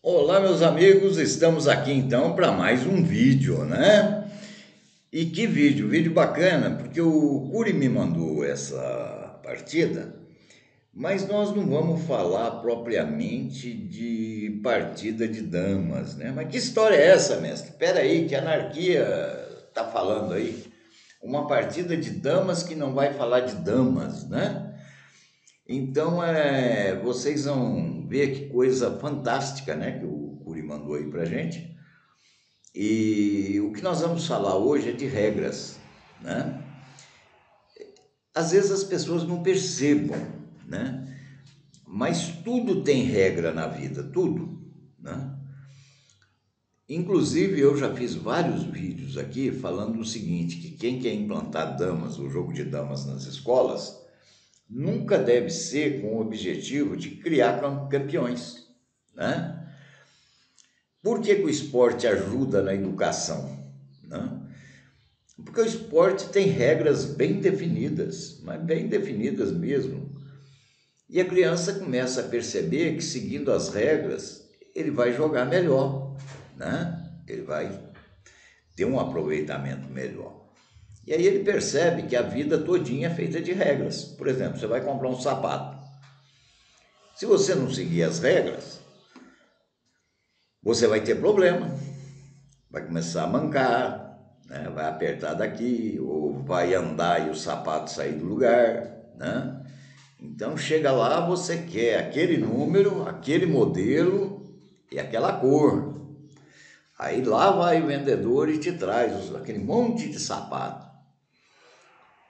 Olá, meus amigos, estamos aqui então para mais um vídeo, né? E que vídeo? Vídeo bacana, porque o Curi me mandou essa partida, mas nós não vamos falar propriamente de partida de damas, né? Mas que história é essa, mestre? Espera aí, que anarquia tá falando aí? Uma partida de damas que não vai falar de damas, né? Então, vocês vão ver que coisa fantástica, né, que o Curi mandou aí pra gente. E o que nós vamos falar hoje é de regras, né? Às vezes as pessoas não percebam, né? Mas tudo tem regra na vida, tudo, né? Inclusive eu já fiz vários vídeos aqui falando o seguinte, que quem quer implantar damas, o jogo de damas nas escolas, nunca deve ser com o objetivo de criar campeões, né? Por que que o esporte ajuda na educação, né? Porque o esporte tem regras bem definidas, mas bem definidas mesmo. E a criança começa a perceber que seguindo as regras, ele vai jogar melhor, né? Ele vai ter um aproveitamento melhor. E aí ele percebe que a vida todinha é feita de regras. Por exemplo, você vai comprar um sapato. Se você não seguir as regras, você vai ter problema, vai começar a mancar, né? Vai apertar daqui, ou vai andar e o sapato sair do lugar, né? Então chega lá, você quer aquele número, aquele modelo e aquela cor. Aí lá vai o vendedor e te traz aquele monte de sapato.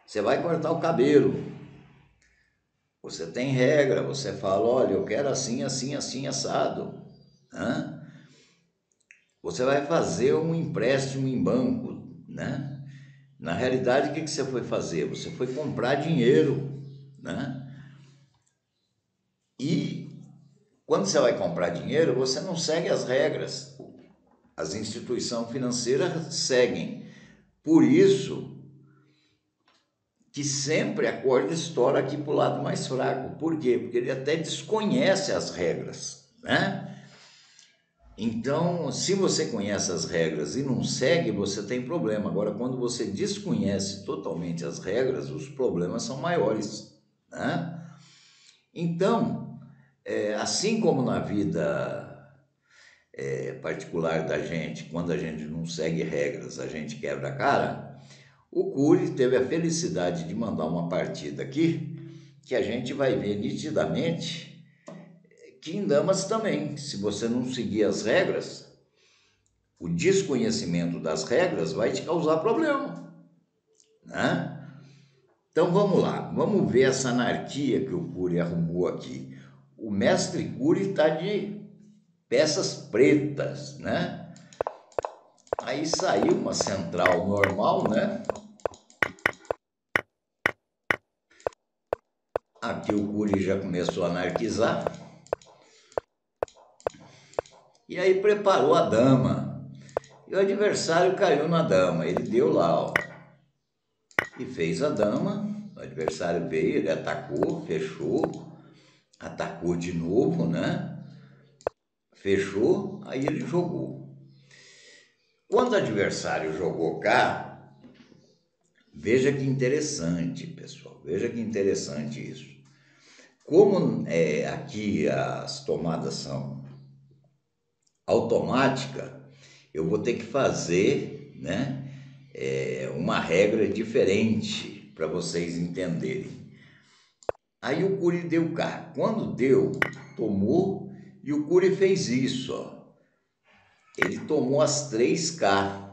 Você vai cortar o cabelo. Você tem regra, você fala, olha, eu quero assim, assim, assim, assado. Né? Você vai fazer um empréstimo em banco, né? Na realidade, o que você foi fazer? Você foi comprar dinheiro, né? E quando você vai comprar dinheiro, você não segue as regras. As instituições financeiras seguem. Por isso que sempre a corda estoura aqui para o lado mais fraco. Por quê? Porque ele até desconhece as regras, né? Então, se você conhece as regras e não segue, você tem problema. Agora, quando você desconhece totalmente as regras, os problemas são maiores, né? Então, assim como na vida particular da gente, quando a gente não segue regras, a gente quebra a cara, o Cury teve a felicidade de mandar uma partida aqui que a gente vai ver nitidamente que em damas também, se você não seguir as regras, o desconhecimento das regras vai te causar problema, né? Então vamos lá, vamos ver essa anarquia que o Cury arrumou aqui. O mestre Cury está de peças pretas, né? Aí saiu uma central normal, né? Aqui o Cury já começou a anarquizar. E aí preparou a dama. E o adversário caiu na dama. Ele deu lá, ó. E fez a dama. O adversário veio, ele atacou, fechou. Atacou de novo, né? Fechou, aí ele jogou. Quando o adversário jogou cá, veja que interessante, pessoal. Veja que interessante isso. Como aqui as tomadas são automáticas, eu vou ter que fazer, né, uma regra diferente para vocês entenderem. Aí o Cury deu cá. Quando deu, tomou e o Cury fez isso, ó. Ele tomou as 3K.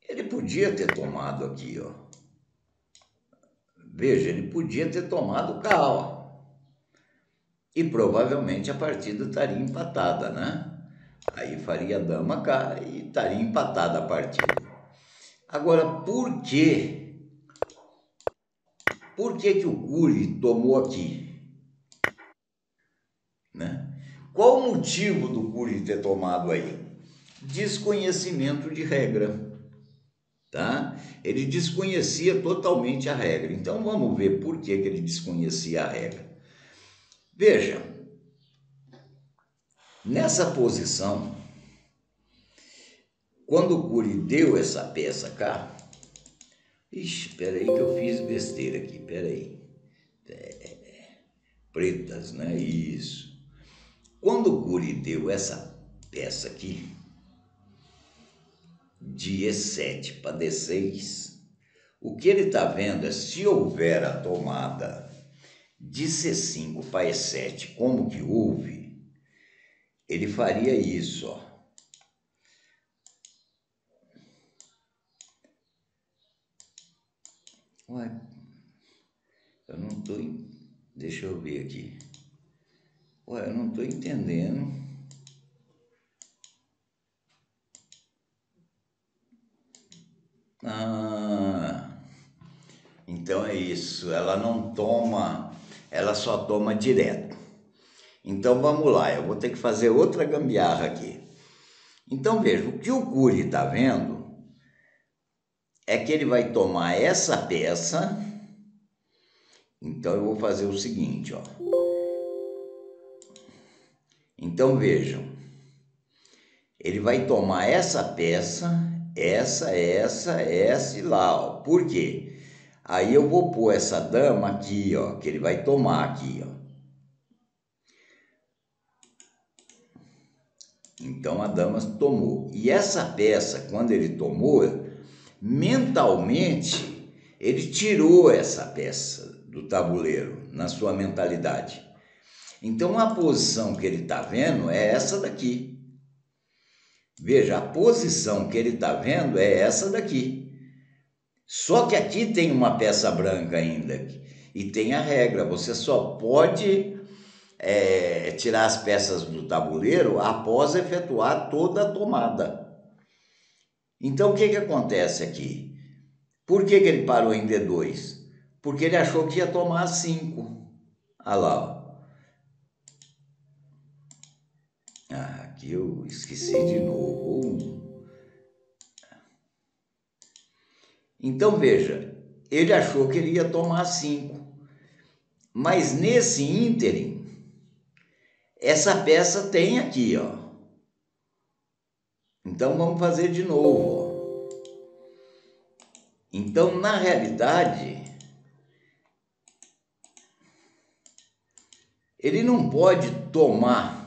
Ele podia ter tomado aqui, ó. Veja, ele podia ter tomado K, ó. E provavelmente a partida estaria empatada, né? Aí faria dama K e estaria empatada a partida. Agora, por quê? Por que que o Cury tomou aqui? Né? Qual o motivo do Cury ter tomado aí? Desconhecimento de regra, tá? Ele desconhecia totalmente a regra. Então vamos ver por que que ele desconhecia a regra. Veja, Nessa posição, quando o Cury deu essa peça cá, ixi, peraí que eu fiz besteira aqui, peraí. Pretas, né? Isso. Quando o Cury deu essa peça aqui, de E7 para D6, o que ele está vendo é se houver a tomada de C5 para E7, como que houve, ele faria isso, ó. Ué, eu não estou... Deixa eu ver aqui. Ué, eu não estou entendendo. Ah, então é isso. Ela não toma, ela só toma direto. Então vamos lá, eu vou ter que fazer outra gambiarra aqui. Então veja, o que o Cury está vendo é que ele vai tomar essa peça. Então eu vou fazer o seguinte, ó. Então vejam, ele vai tomar essa peça, essa e lá, ó. Por quê? Aí eu vou pôr essa dama aqui, ó, que ele vai tomar aqui, ó. Então a dama tomou. E essa peça, quando ele tomou, mentalmente, ele tirou essa peça do tabuleiro, na sua mentalidade. Então a posição que ele está vendo é essa daqui. Veja, a posição que ele está vendo é essa daqui. Só que aqui tem uma peça branca ainda. E tem a regra, você só pode tirar as peças do tabuleiro após efetuar toda a tomada. Então o que acontece aqui? Por que ele parou em D2? Porque ele achou que ia tomar 5. Olha lá, ó. Ah, aqui eu esqueci de novo. Então veja, ele achou que ele ia tomar 5. Mas nesse ínterim, essa peça tem aqui, ó. Então vamos fazer de novo, ó. Então, na realidade, ele não pode tomar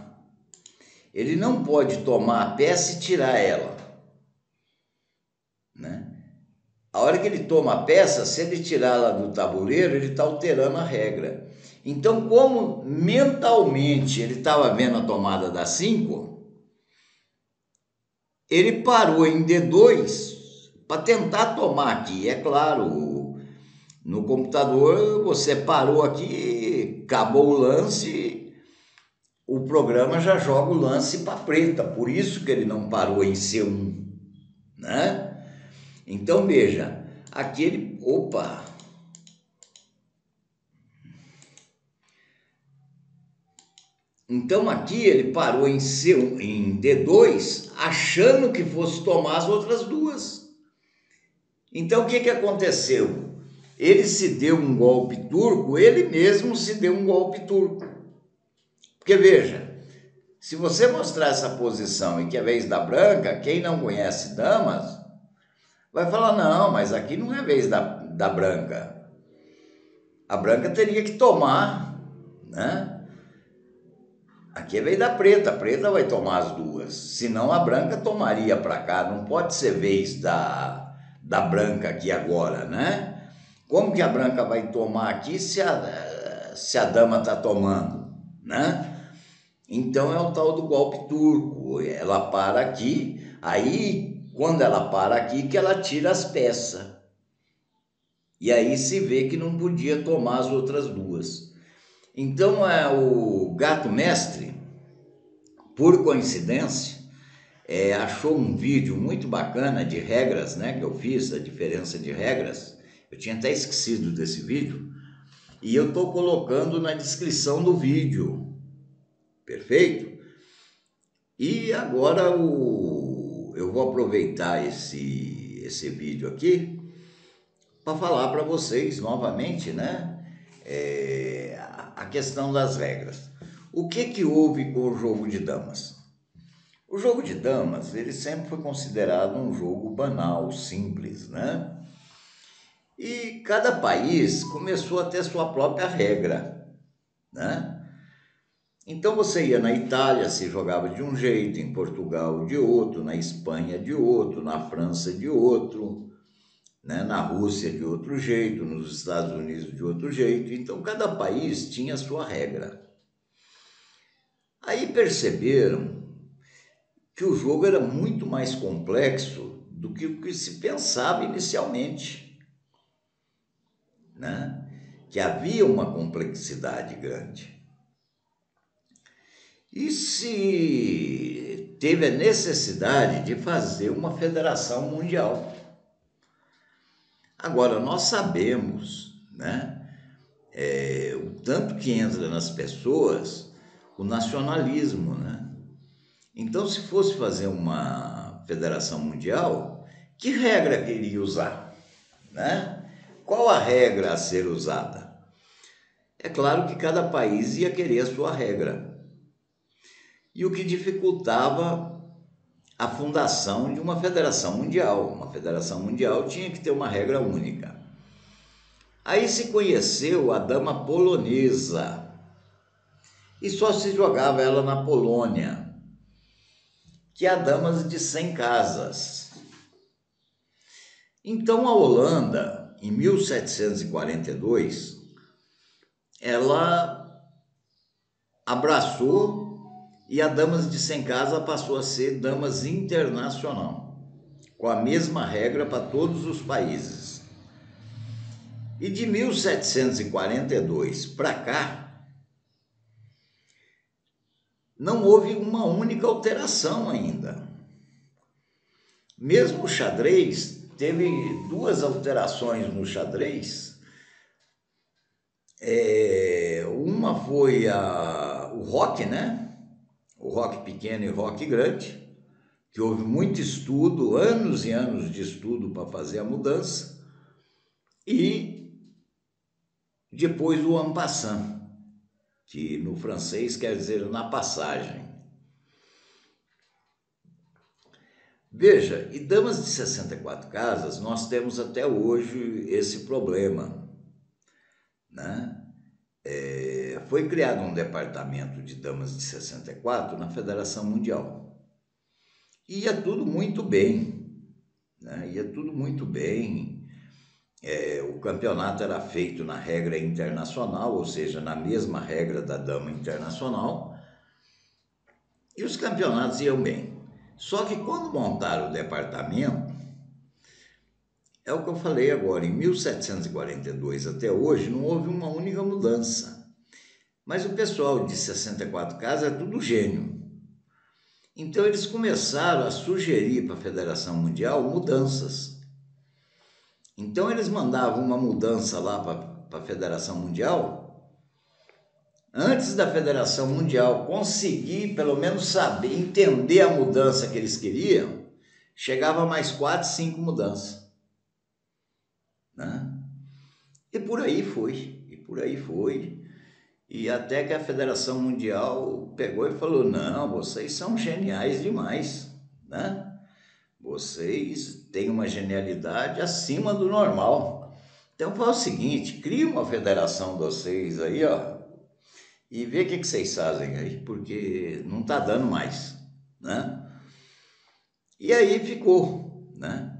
a peça e tirar ela, né? A hora que ele toma a peça, se ele tirar ela do tabuleiro, ele está alterando a regra. Então, como mentalmente ele estava vendo a tomada da 5, ele parou em D2 para tentar tomar aqui. É claro, no computador você parou aqui, acabou o lance, o programa já joga o lance para preta, por isso que ele não parou em C1, né? Então veja, aqui ele... Opa! Então aqui ele parou em C1, em D2, achando que fosse tomar as outras duas. Então o que aconteceu? Ele se deu um golpe turco, ele mesmo se deu um golpe turco. Porque veja, se você mostrar essa posição e que é vez da branca, quem não conhece damas vai falar, não, mas aqui não é vez da branca. A branca teria que tomar, né? Aqui é vez da preta, a preta vai tomar as duas. Senão a branca tomaria para cá, não pode ser vez da branca aqui agora, né? Como que a branca vai tomar aqui se a dama está tomando, né? Então é o tal do golpe turco, ela para aqui, aí quando ela para aqui que ela tira as peças. E aí se vê que não podia tomar as outras duas. Então o gato mestre, por coincidência, achou um vídeo muito bacana de regras, né, que eu fiz, a diferença de regras. Eu tinha até esquecido desse vídeo. E eu estou colocando na descrição do vídeo. Perfeito? E agora eu vou aproveitar esse vídeo aqui para falar para vocês novamente, né? A questão das regras. O que houve com o jogo de damas? O jogo de damas, ele sempre foi considerado um jogo banal, simples, né? E cada país começou a ter sua própria regra, né? Então você ia na Itália, se jogava de um jeito, em Portugal de outro, na Espanha de outro, na França de outro, né? Na Rússia de outro jeito, nos Estados Unidos de outro jeito. Então cada país tinha a sua regra. Aí perceberam que o jogo era muito mais complexo do que o que se pensava inicialmente, né? Que havia uma complexidade grande. E se teve a necessidade de fazer uma federação mundial. Agora, nós sabemos, né, o tanto que entra nas pessoas o nacionalismo, né? Então, se fosse fazer uma federação mundial, que regra queria usar, né? Qual a regra a ser usada? É claro que cada país ia querer a sua regra. E o que dificultava a fundação de uma federação mundial. Uma federação mundial tinha que ter uma regra única. Aí se conheceu a dama polonesa e só se jogava ela na Polônia, que é a dama de 100 casas. Então a Holanda, em 1742, ela abraçou e a damas de 100 casas passou a ser damas internacional, com a mesma regra para todos os países. E de 1742 para cá, não houve uma única alteração ainda. Mesmo o xadrez, teve 2 alterações no xadrez. Uma foi o roque, né? O roque pequeno e o roque grande, que houve muito estudo, anos e anos de estudo para fazer a mudança. E depois o en passant, que no francês quer dizer na passagem. Veja, e damas de 64 casas, nós temos até hoje esse problema, né? Foi criado um departamento de damas de 64 na Federação Mundial. E ia tudo muito bem, né? Ia tudo muito bem. O campeonato era feito na regra internacional, ou seja, na mesma regra da dama internacional. E os campeonatos iam bem. Só que quando montaram o departamento, é o que eu falei agora, em 1742 até hoje não houve uma única mudança. Mas o pessoal de 64 casas é tudo gênio. Então eles começaram a sugerir para a Federação Mundial mudanças. Então eles mandavam uma mudança lá para a Federação Mundial. Antes da Federação Mundial conseguir pelo menos saber, entender a mudança que eles queriam, chegava mais 4, 5 mudanças, né? E por aí foi, e até que a Federação Mundial pegou e falou: não, vocês são geniais demais, né? Vocês têm uma genialidade acima do normal. Então faz o seguinte, cria uma federação de vocês aí, ó, e vê o que vocês fazem aí, porque não está dando mais, né? E aí ficou, né?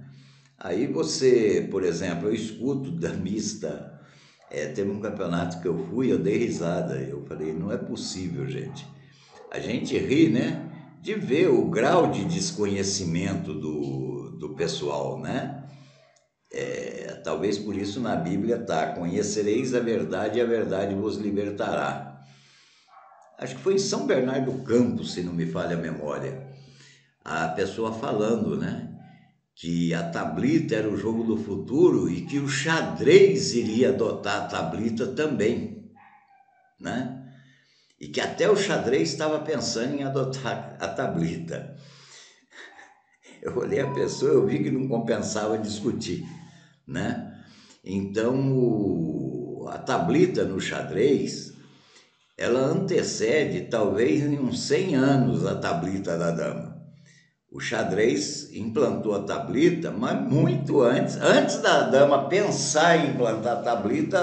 Aí você, por exemplo, eu escuto da mista. Teve um campeonato que eu fui, eu dei risada. Eu falei, não é possível, gente. A gente ri, né? De ver o grau de desconhecimento do pessoal, né? Talvez por isso na Bíblia está: conhecereis a verdade e a verdade vos libertará. Acho que foi em São Bernardo do Campo, se não me falha a memória. A pessoa falando, né? Que a tablita era o jogo do futuro e que o xadrez iria adotar a tablita também, né? E que até o xadrez estava pensando em adotar a tablita. Eu olhei a pessoa, eu vi que não compensava discutir, né? Então, a tablita no xadrez ela antecede talvez em uns 100 anos a tablita da dama. O xadrez implantou a tablita, mas muito antes da dama pensar em implantar a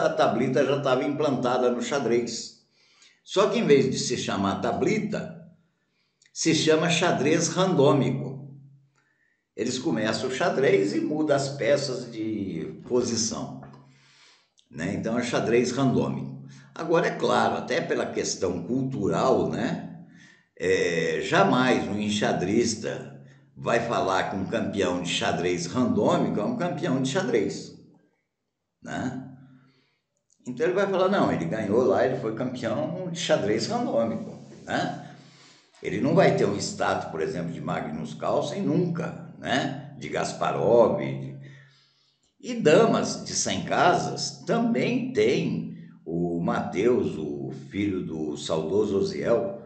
tablita já estava implantada no xadrez. Só que em vez de se chamar tablita, se chama xadrez randômico. Eles começam o xadrez e mudam as peças de posição, né? Então é xadrez randômico. Agora, é claro, até pela questão cultural, né? Jamais um enxadrista vai falar que um campeão de xadrez randômico é um campeão de xadrez, né? Então ele vai falar, não, ele ganhou lá, ele foi campeão de xadrez randômico, né? Ele não vai ter um status, por exemplo, de Magnus Carlsen nunca, né? De Kasparov. E damas de 100 casas também tem o Matheus, o filho do saudoso Osiel,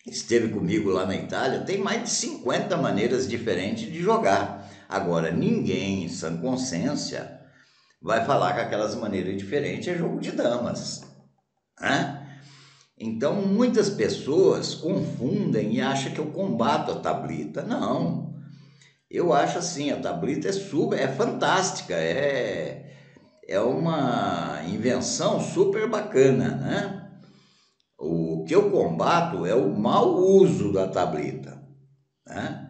esteve comigo lá na Itália, tem mais de 50 maneiras diferentes de jogar. Agora, ninguém em sã consciência vai falar que aquelas maneiras diferentes é jogo de damas, né? Então, muitas pessoas confundem e acham que eu combato a tablita. Não, eu acho assim, a tablita é fantástica, é uma invenção super bacana, né? O que eu combato é o mau uso da tablita, né?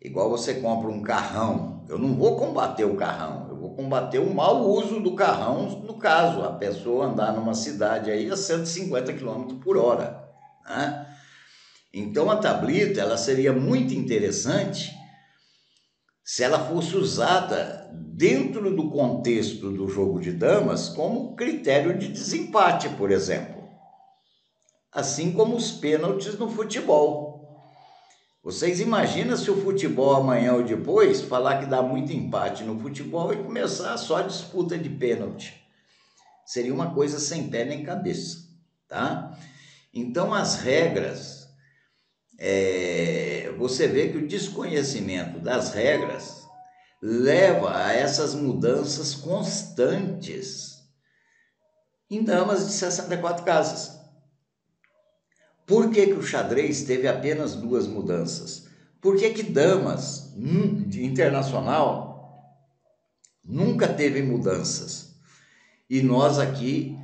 Igual você compra um carrão, eu não vou combater o carrão, eu vou combater o mau uso do carrão, no caso, a pessoa andar numa cidade aí a 150 km por hora, né? Então a tablita, ela seria muito interessante se ela fosse usada dentro do contexto do jogo de damas como critério de desempate, por exemplo. Assim como os pênaltis no futebol. Vocês imaginam se o futebol amanhã ou depois falar que dá muito empate no futebol e começar só a disputa de pênalti? Seria uma coisa sem pé nem cabeça, tá? Então as regras, você vê que o desconhecimento das regras leva a essas mudanças constantes em damas de 64 casas. Por que o xadrez teve apenas 2 mudanças? Por que damas de internacional nunca teve mudanças? E nós aqui,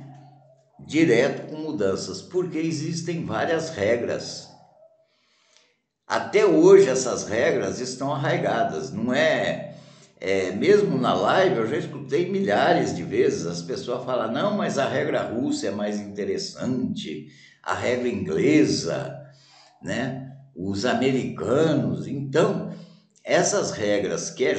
direto com mudanças, porque existem várias regras. Até hoje essas regras estão arraigadas, não é? Mesmo na live eu já escutei milhares de vezes as pessoas falar, não, mas a regra russa é mais interessante, a regra inglesa, né? Os americanos. Então, essas regras, quer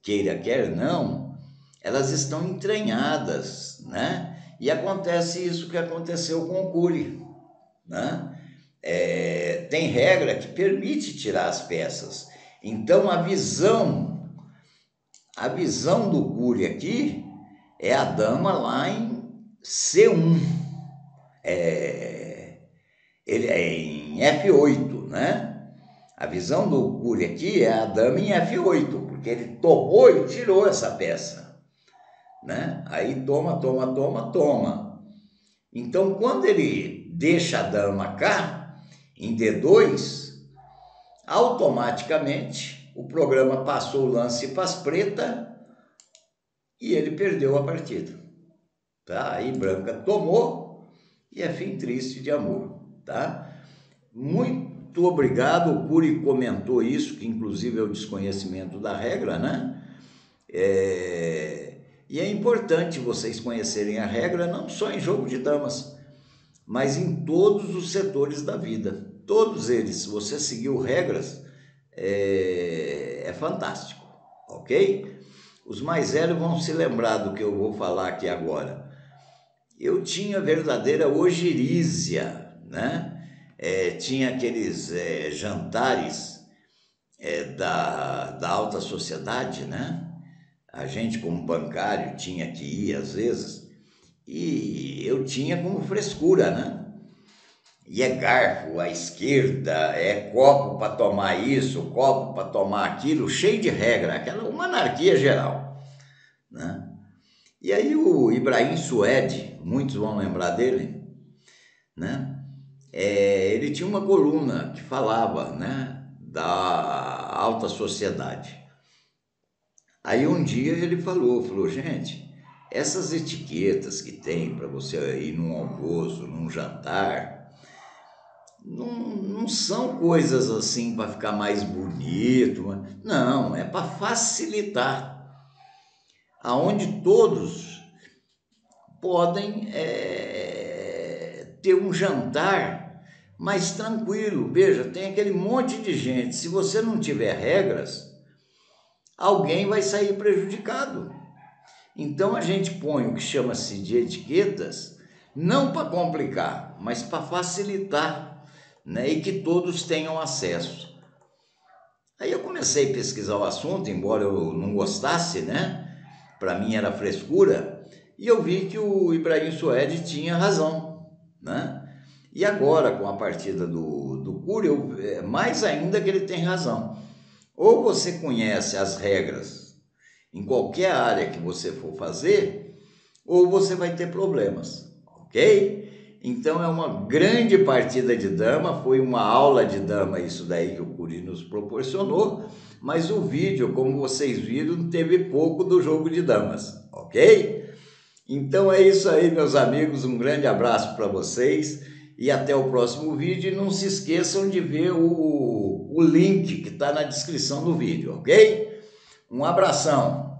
queira, quer não, elas estão entranhadas, né? E acontece isso que aconteceu com o Cury, né? Tem regra que permite tirar as peças. Então, a visão do Cury aqui é a dama lá em C1. Ele é em F8, né? A visão do Cury aqui é a dama em F8, porque ele tomou e tirou essa peça, né? Aí toma. Então, quando ele deixa a dama cá, em D2, automaticamente o programa passou o lance para as pretas e ele perdeu a partida, tá? Aí branca tomou e é fim triste de amor, tá? Muito obrigado, o Cury comentou isso, que inclusive é o desconhecimento da regra, né? E é importante vocês conhecerem a regra não só em jogo de damas, mas em todos os setores da vida. Todos eles, se você seguiu regras, é fantástico, ok? Os mais velhos vão se lembrar do que eu vou falar aqui agora. Eu tinha verdadeira ogirízia, né? Tinha aqueles jantares da alta sociedade, né? A gente, como bancário, tinha que ir às vezes, e eu tinha como frescura, né? E é garfo à esquerda, é copo para tomar isso, copo para tomar aquilo, cheio de regra, uma anarquia geral, né? E aí o Ibrahim Suede, muitos vão lembrar dele, né? Ele tinha uma coluna que falava, né, da alta sociedade. Aí um dia ele falou, gente, essas etiquetas que tem para você ir num almoço, num jantar, não são coisas assim para ficar mais bonito, não, é para facilitar, aonde todos podem ter um jantar mais tranquilo. Veja, tem aquele monte de gente, se você não tiver regras, alguém vai sair prejudicado. Então a gente põe o que chama-se de etiquetas, não para complicar, mas para facilitar, né? E que todos tenham acesso. Aí eu comecei a pesquisar o assunto, embora eu não gostasse, né? Para mim era frescura, e eu vi que o Ibrahim Suede tinha razão, né? E agora, com a partida do Cury, mais ainda que ele tem razão. Ou você conhece as regras em qualquer área que você for fazer, ou você vai ter problemas, ok? Então é uma grande partida de dama, foi uma aula de dama isso daí que o Cury nos proporcionou, mas o vídeo, como vocês viram, teve pouco do jogo de damas, ok? Então é isso aí, meus amigos, um grande abraço para vocês e até o próximo vídeo. E não se esqueçam de ver o link que está na descrição do vídeo, ok? Um abração!